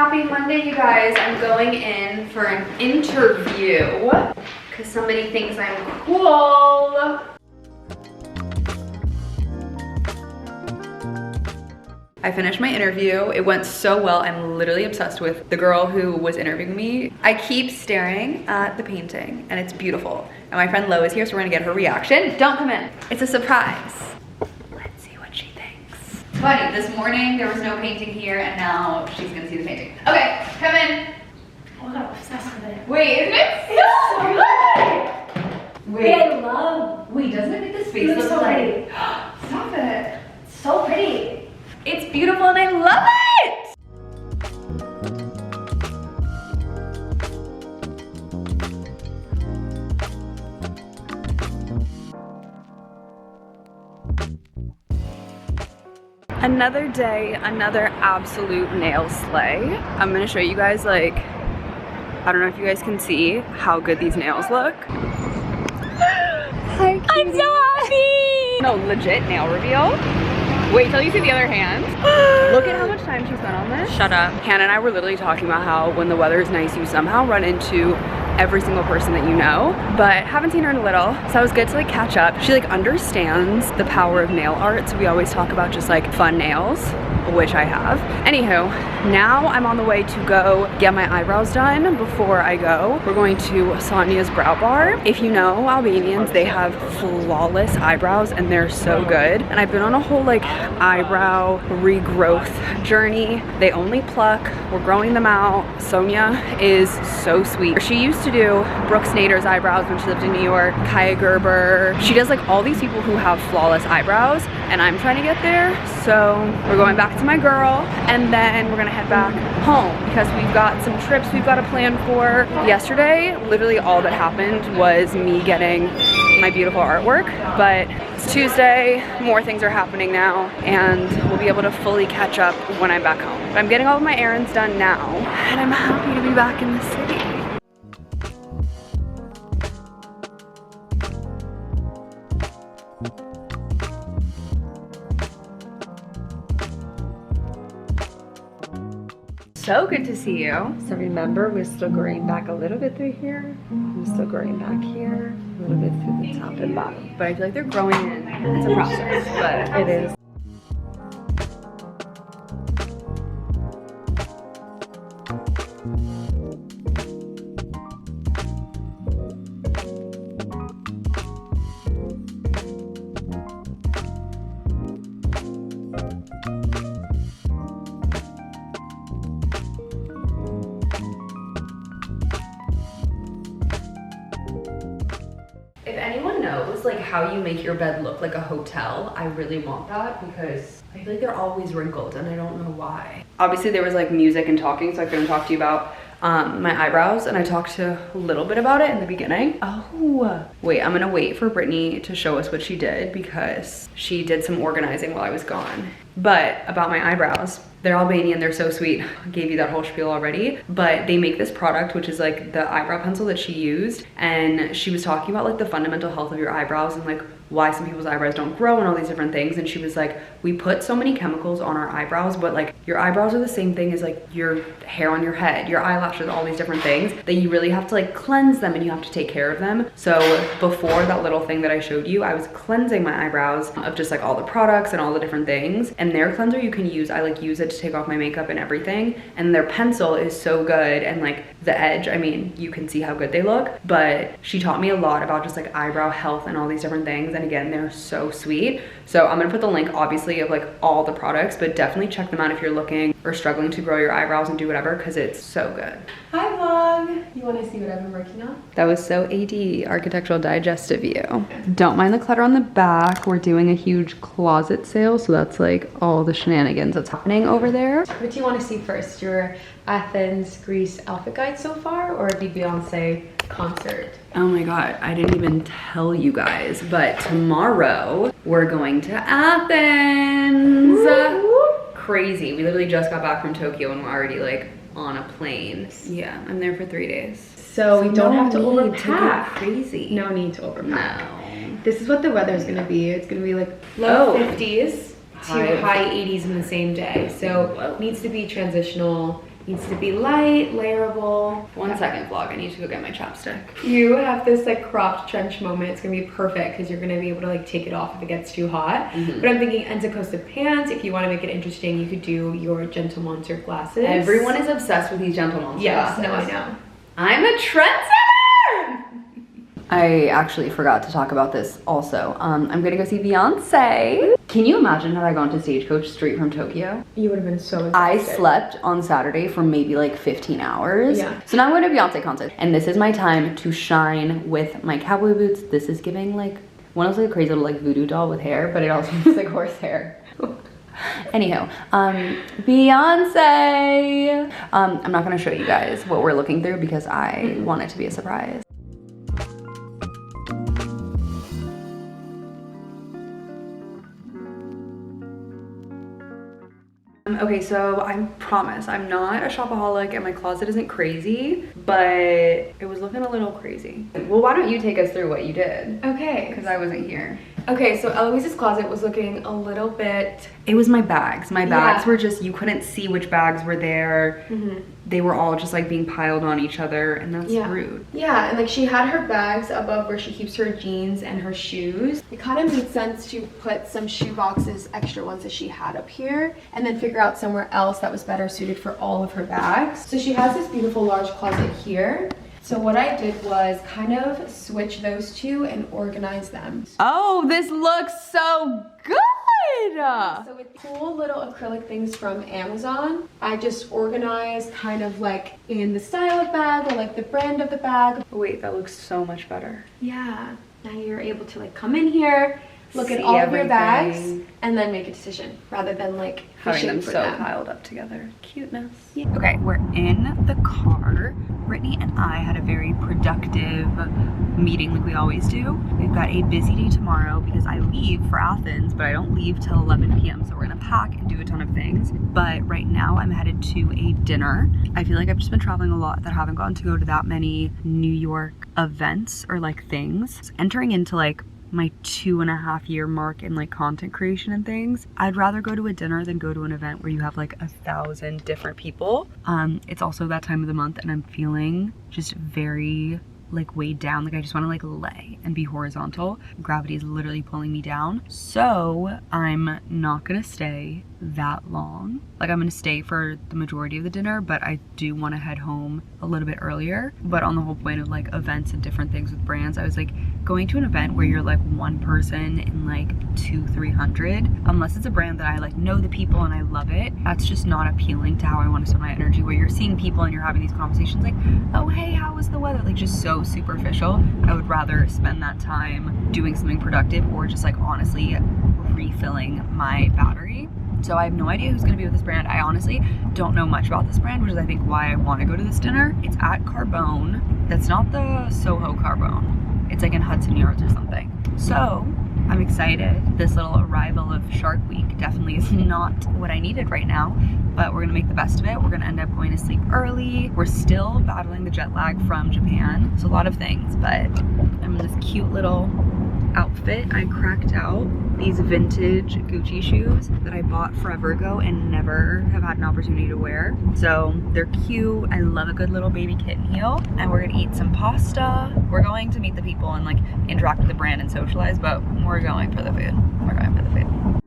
Happy Monday, you guys. I'm going in for an interview because somebody thinks I'm cool. I finished my interview. It went so well. I'm literally obsessed with the girl who was interviewing me. I keep staring at the painting and it's beautiful. And my friend Lo is here, so we're gonna get her reaction. Don't come in. It's a surprise. Let's see what she thinks. It's funny, this morning there was no painting here and now she's gonna see the painting. Okay, come in. Oh, I'm obsessed with it. Wait, isn't it so good? Wait, I love. Wait, doesn't it make the space It look looks so like? pretty. Stop it. It's so pretty. It's beautiful and I love it! Another day, another absolute nail slay. I'm gonna show you guys, like, I don't know if you guys can see how good these nails look. Hi, I'm so happy! No, legit nail reveal. Wait till you see the other hand. Look at how much time she spent on this. Shut up. Hannah and I were literally talking about how when the weather is nice, you somehow run into every single person that you know, but haven't seen her in a little, so it was good to like catch up. She like understands the power of nail art, so we always talk about just like fun nails, which I have. Anywho, now I'm on the way to go get my eyebrows done. Before I go, we're going to Sonia's Brow Bar. If you know Albanians, they have flawless eyebrows and they're so good. And I've been on a whole like eyebrow regrowth journey. They only pluck, we're growing them out. Sonia is so sweet. She used to do Brooke Snyder's eyebrows when she lived in New York, Kaya Gerber. She does like all these people who have flawless eyebrows, and I'm trying to get there. So we're going back to my girl, and then we're gonna head back home because we've got some trips we've got to plan for. Yesterday, literally all that happened was me getting my beautiful artwork, but it's Tuesday, more things are happening now, and we'll be able to fully catch up when I'm back home. But I'm getting all of my errands done now, and I'm happy to be back in the city. So good to see you. So remember, we're still growing back a little bit through here. We're still growing back here, a little bit through the top and bottom. But I feel like they're growing in. It's a process, but It is. if anyone knows like how you make your bed look like a hotel, I really want that because I feel like they're always wrinkled and I don't know why. Obviously there was like music and talking, so I couldn't talk to you about my eyebrows, and I talked a little bit about it in the beginning. Oh, wait, I'm gonna wait for Brittney to show us what she did because she did some organizing while I was gone. But about my eyebrows, they're Albanian, they're so sweet. I gave you that whole spiel already, but they make this product, which is like the eyebrow pencil that she used. And she was talking about like the fundamental health of your eyebrows and like why some people's eyebrows don't grow and all these different things. And she was like, we put so many chemicals on our eyebrows, but like your eyebrows are the same thing as like your hair on your head, your eyelashes, all these different things that you really have to like cleanse them and you have to take care of them. So before that little thing that I showed you, I was cleansing my eyebrows of just like all the products and all the different things. And their cleanser you can use, I like use it to take off my makeup and everything. And their pencil is so good, and like the edge, I mean, you can see how good they look, but she taught me a lot about just like eyebrow health and all these different things. And again, they're so sweet. So I'm gonna put the link obviously of like all the products, but definitely check them out if you're looking or struggling to grow your eyebrows and do whatever, because it's so good. Hi vlog! You want to see what I've been working on? That was so AD, Architectural Digest of you. Don't mind the clutter on the back. We're doing a huge closet sale, so that's like all the shenanigans that's happening over there. What do you want to see first? Your Athens, Greece outfit guide so far, or the Beyonce concert? Oh my God, I didn't even tell you guys, but tomorrow we're going to Athens. Woo! Crazy. We literally just got back from Tokyo and we're already like on a plane. Yeah, I'm there for 3 days. So we don't have to no need to overpack. go crazy. No need to overpack. No. This is what the weather is going to be. It's going to be like low Oh. 50s to high 80s in the same day. So it needs to be transitional. Needs to be light, layerable. 1 second vlog, I need to go get my chapstick. You have this like cropped trench moment. It's gonna be perfect because you're gonna be able to like take it off if it gets too hot. But I'm thinking Enza pants. If you want to make it interesting, you could do your Gentle Monster glasses. Everyone is obsessed with these Gentle Monster yes, glasses. no, I know. I'm a trendsetter! I actually forgot to talk about this also. I'm gonna go see Beyonce. Can you imagine had I gone to Stagecoach straight from Tokyo? You would have been so excited. I slept on Saturday for maybe like 15 hours. Yeah. So now I'm going to Beyonce concert. And this is my time to shine with my cowboy boots. This is giving like, one of those like crazy little like voodoo doll with hair, but it also looks like horse hair. Anyhow, Beyonce. I'm not gonna show you guys what we're looking through because I want it to be a surprise. Okay, so I promise I'm not a shopaholic and my closet isn't crazy, but it was looking a little crazy. Well, why don't you take us through what you did? Okay. Because I wasn't here. Okay, so Eloise's closet was looking a little bit... It was my bags. My bags Yeah. were just, you couldn't see which bags were there. They were all just like being piled on each other, and that's rude. Yeah, and like she had her bags above where she keeps her jeans and her shoes. It kind of made sense to put some shoe boxes, extra ones that she had up here, and then figure out somewhere else that was better suited for all of her bags. So she has this beautiful large closet here. So what I did was kind of switch those two and organize them. Oh, this looks so good! So with cool little acrylic things from Amazon, I just organized kind of like in the style of bag or like the brand of the bag. Wait, that looks so much better. Yeah, now you're able to like come in here, look at See all of your bags, everything. and then make a decision rather than like Having fishing them for so them. piled up together. Cuteness. Yeah. Okay, we're in the car. Brittney and I had a very productive meeting like we always do. We've got a busy day tomorrow because I leave for Athens, but I don't leave till 11 p.m. So we're gonna pack and do a ton of things. But right now I'm headed to a dinner. I feel like I've just been traveling a lot that I haven't gotten to go to that many New York events or like things. Entering into like my 2.5 year mark in like content creation and things, I'd rather go to a dinner than go to an event where you have like 1,000 different people. It's also that time of the month and I'm feeling just very like weighed down. Like I just want to like lay and be horizontal. Gravity is literally pulling me down. So I'm not gonna stay that long. Like I'm gonna stay for the majority of the dinner, but I do want to head home a little bit earlier. But on the whole point of like events and different things with brands, I was like going to an event where you're like one person in like 200-300, unless it's a brand that I like know the people and I love it, that's just not appealing to how I want to spend my energy, where you're seeing people and you're having these conversations like, oh hey, how was the weather? Like just so superficial. I would rather spend that time doing something productive or just like honestly refilling my battery. So I have no idea who's gonna be with this brand. I honestly don't know much about this brand, which is I think why I wanna go to this dinner. It's at Carbone. That's not the Soho Carbone. It's like in Hudson Yards or something. So I'm excited. This little arrival of Shark Week definitely is not what I needed right now, but we're gonna make the best of it. We're gonna end up going to sleep early. We're still battling the jet lag from Japan. So a lot of things, but I'm in this cute little outfit. I cracked out these vintage Gucci shoes that I bought forever ago and never have had an opportunity to wear. So they're cute. I love a good little baby kitten heel. And we're gonna eat some pasta. We're going to meet the people and like interact with the brand and socialize, but we're going for the food. We're going for the food.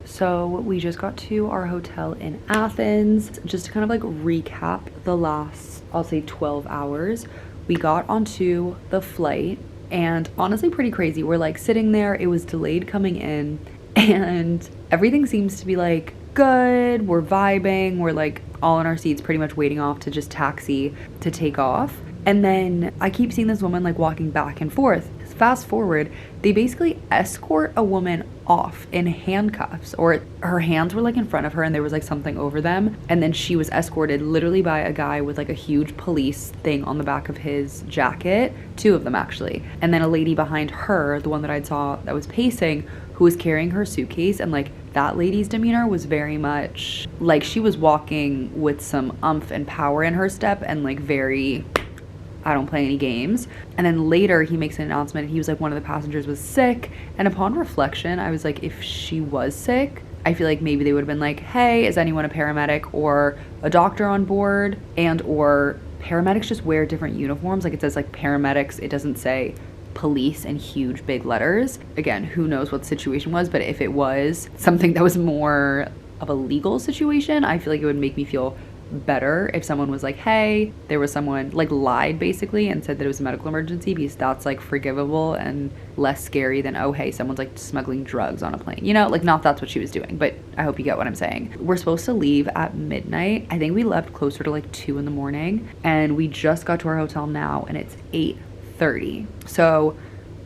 So we just got to our hotel in Athens. Just to kind of like recap the last, I'll say 12 hours. We got onto the flight and honestly pretty crazy. We're like sitting there, it was delayed coming in, and everything seems to be like good. We're vibing, we're like all in our seats pretty much waiting off to just taxi to take off. And then I keep seeing this woman like walking back and forth. Fast forward, they basically escort a woman off in handcuffs, or her hands were like in front of her and there was like something over them, and then she was escorted literally by a guy with like a huge police thing on the back of his jacket, 2 of them actually, and then a lady behind her, the one that I saw that was pacing, who was carrying her suitcase. And like that lady's demeanor was very much like she was walking with some umph and power in her step, and like very, I don't play any games. And then later he makes an announcement and he was like, one of the passengers was sick. And upon reflection, I was like, if she was sick, I feel like maybe they would have been like, hey, is anyone a paramedic or a doctor on board? And or paramedics just wear different uniforms. Like it says like paramedics, it doesn't say police in huge big letters. Again, who knows what the situation was, but if it was something that was more of a legal situation, I feel like it would make me feel better if someone was like, hey, there was someone like lied basically and said that it was a medical emergency, because that's like forgivable and less scary than, oh hey, someone's like smuggling drugs on a plane, you know, like not that's what she was doing. But I hope you get what I'm saying. We're supposed to leave at midnight. I think we left closer to like 2 in the morning, and we just got to our hotel now and it's 8:30, so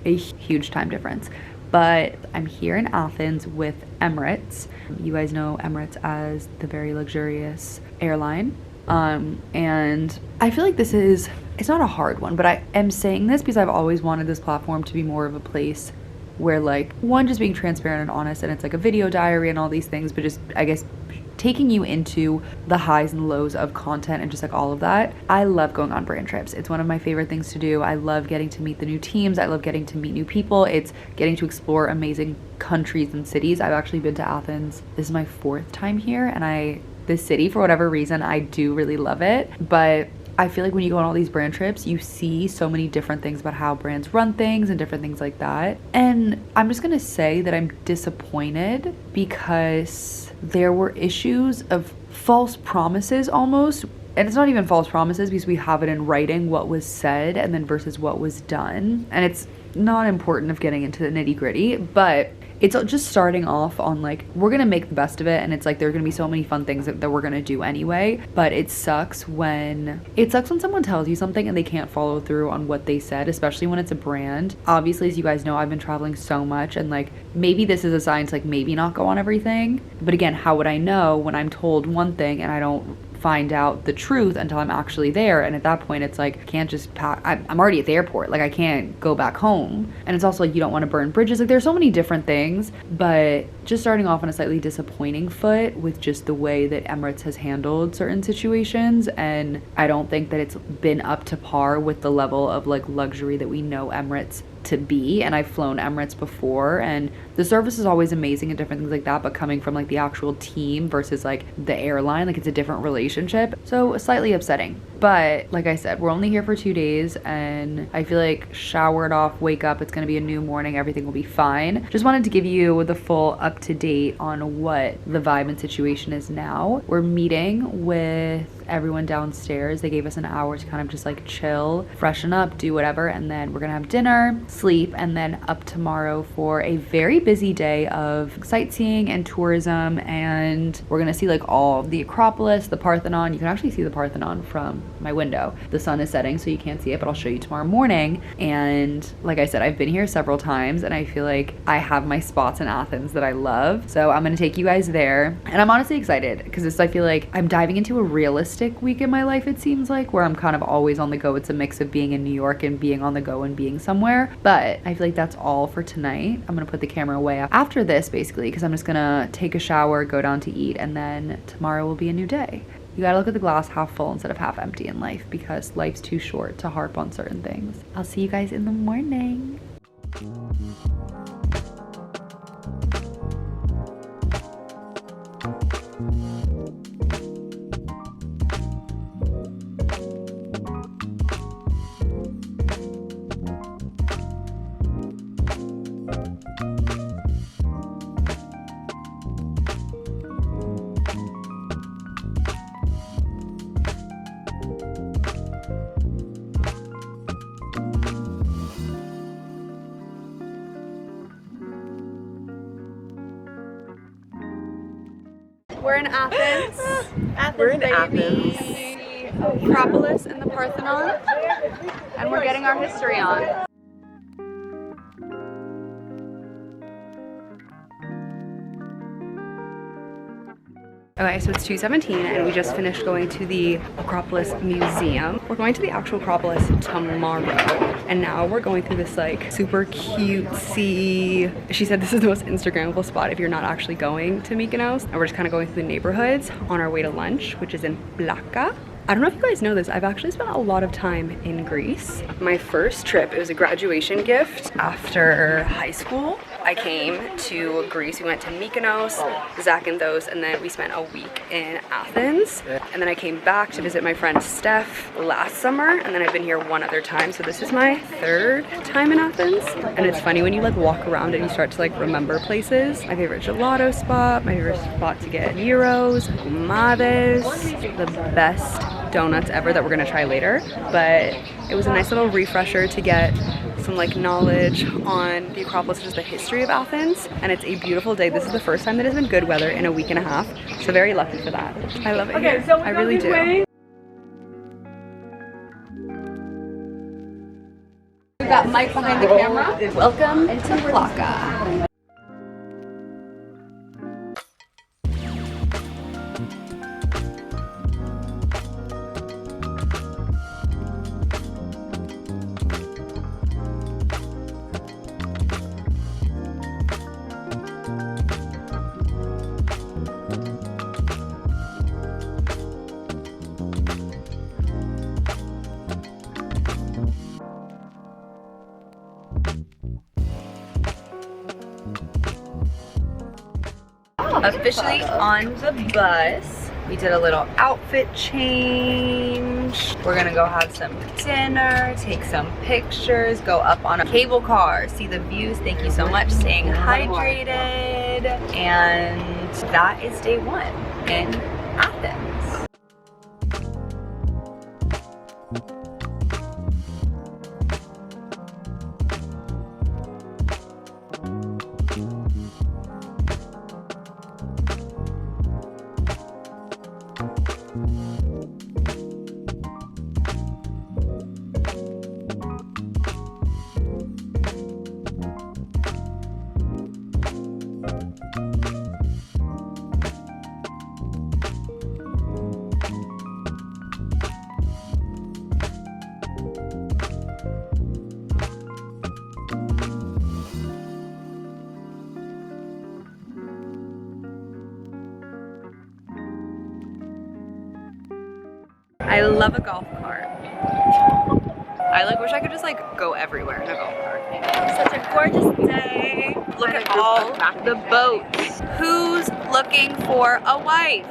a huge time difference. But I'm here in Athens with Emirates. You guys know Emirates as the very luxurious airline. And I feel like it's not a hard one, but I am saying this because I've always wanted this platform to be more of a place where like, one, just being transparent and honest, and it's like a video diary and all these things, but just, I guess, taking you into the highs and lows of content and just like all of that. I love going on brand trips. It's one of my favorite things to do. I love getting to meet the new teams. I love getting to meet new people. It's getting to explore amazing countries and cities. I've actually been to Athens. This is my 4th time here, and this city, for whatever reason, I do really love it. But I feel like when you go on all these brand trips, you see so many different things about how brands run things and different things like that. And I'm just gonna say that I'm disappointed because there were issues of false promises almost. And it's not even false promises because we have it in writing what was said and then versus what was done. And it's not important of getting into the nitty gritty, but it's just starting off on like, we're gonna make the best of it, and it's like there are gonna be so many fun things that we're gonna do anyway. But it sucks when someone tells you something and they can't follow through on what they said, especially when it's a brand. Obviously, as you guys know, I've been traveling so much, and like maybe this is a sign to like maybe not go on everything. But again, how would I know when I'm told one thing and I don't find out the truth until I'm actually there? And at that point it's like, I can't just pack. I'm already at the airport, like I can't go back home. And it's also like, you don't want to burn bridges. Like there's so many different things. But just starting off on a slightly disappointing foot with just the way that Emirates has handled certain situations, and I don't think that it's been up to par with the level of like luxury that we know Emirates to be. And I've flown Emirates before, and the service is always amazing and different things like that, but coming from like the actual team versus like the airline, like it's a different relationship. So slightly upsetting. But like I said, we're only here for 2 days, and I feel like showered off, wake up, it's gonna be a new morning, everything will be fine. Just wanted to give you the full up to date on what the vibe and situation is now. We're meeting with everyone downstairs. They gave us an hour to kind of just like chill, freshen up, do whatever, and then we're gonna have dinner, sleep, and then up tomorrow for a very busy day of sightseeing and tourism. And we're gonna see like all the Acropolis, the Parthenon. You can actually see the Parthenon from my window. The sun is setting so you can't see it, but I'll show you tomorrow morning. And like I said, I've been here several times and I feel like I have my spots in Athens that I love. So I'm gonna take you guys there, and I'm honestly excited because I feel like I'm diving into a realistic week in my life, it seems like, where I'm kind of always on the go. It's a mix of being in New York and being on the go and being somewhere. But I feel like that's all for tonight. I'm gonna put the camera away after this basically because I'm just gonna take a shower, go down to eat, and then tomorrow will be a new day. You gotta look at the glass half full instead of half empty in life, because life's too short to harp on certain things. I'll see you guys in the morning. We're in Athens. We're in Athens. Acropolis and the Parthenon. And we're getting our history on. Okay, so it's 2:17 and we just finished going to the Acropolis Museum. We're going to the actual Acropolis tomorrow. And now we're going through this like super cutesy, she said this is the most Instagrammable spot if you're not actually going to Mykonos. And we're just kind of going through the neighborhoods on our way to lunch, which is in Plaka. I don't know if you guys know this, I've actually spent a lot of time in Greece. My first trip, it was a graduation gift after high school. I came to Greece, we went to Mykonos, Zakynthos, and then we spent a week in Athens. And then I came back to visit my friend Steph last summer, and then I've been here one other time. So this is my third time in Athens. And it's funny when you like walk around and you start to like remember places. My favorite gelato spot, my favorite spot to get gyros, humades, the best donuts ever that we're gonna try later. But it was a nice little refresher to get some like knowledge on the Acropolis, which is the history of Athens. And it's a beautiful day. This is the first time that it's been good weather in a week and a half. So very lucky for that. I love it here. I really do. We got Mike behind the camera. Welcome to Plaka. Officially on the bus. We did a little outfit change. We're gonna go have some dinner, take some pictures, go up on a cable car, see the views. Thank you so much. Staying hydrated. And that is day one in Athens. I love a golf cart. I like wish I could just like go everywhere in a golf cart. Such a gorgeous day. Look at all the boats. Who's looking for a wife?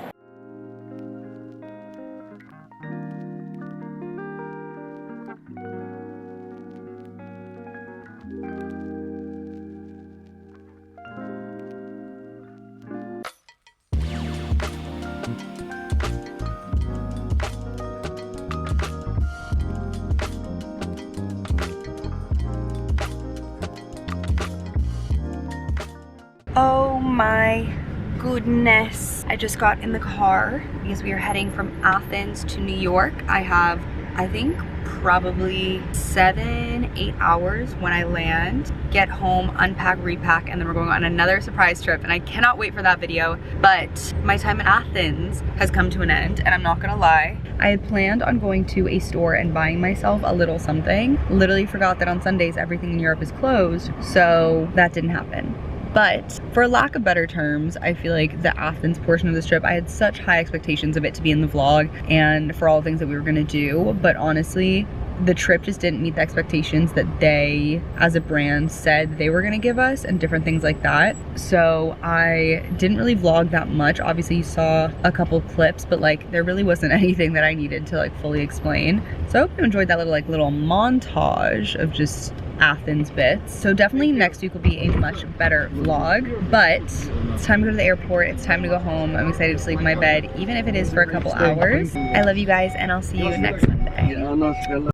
Oh my goodness. I just got in the car because we are heading from Athens to New York. I have, I think, probably 7-8 hours when I land, get home, unpack, repack, and then we're going on another surprise trip, and I cannot wait for that video. But my time in Athens has come to an end, and I'm not gonna lie, I had planned on going to a store and buying myself a little something. Literally forgot that on Sundays everything in Europe is closed, so that didn't happen. But for lack of better terms, I feel like the Athens portion of this trip, I had such high expectations of it to be in the vlog and for all the things that we were gonna do. But honestly, the trip just didn't meet the expectations that they, as a brand, said they were gonna give us and different things like that. So I didn't really vlog that much. Obviously you saw a couple clips, but like there really wasn't anything that I needed to like fully explain. So I hope you enjoyed that little montage of just Athens bits. So definitely next week will be a much better vlog, but it's time to go to the airport. It's time to go home. I'm excited to sleep in my bed, even if it is for a couple hours. I love you guys, and I'll see you next Monday.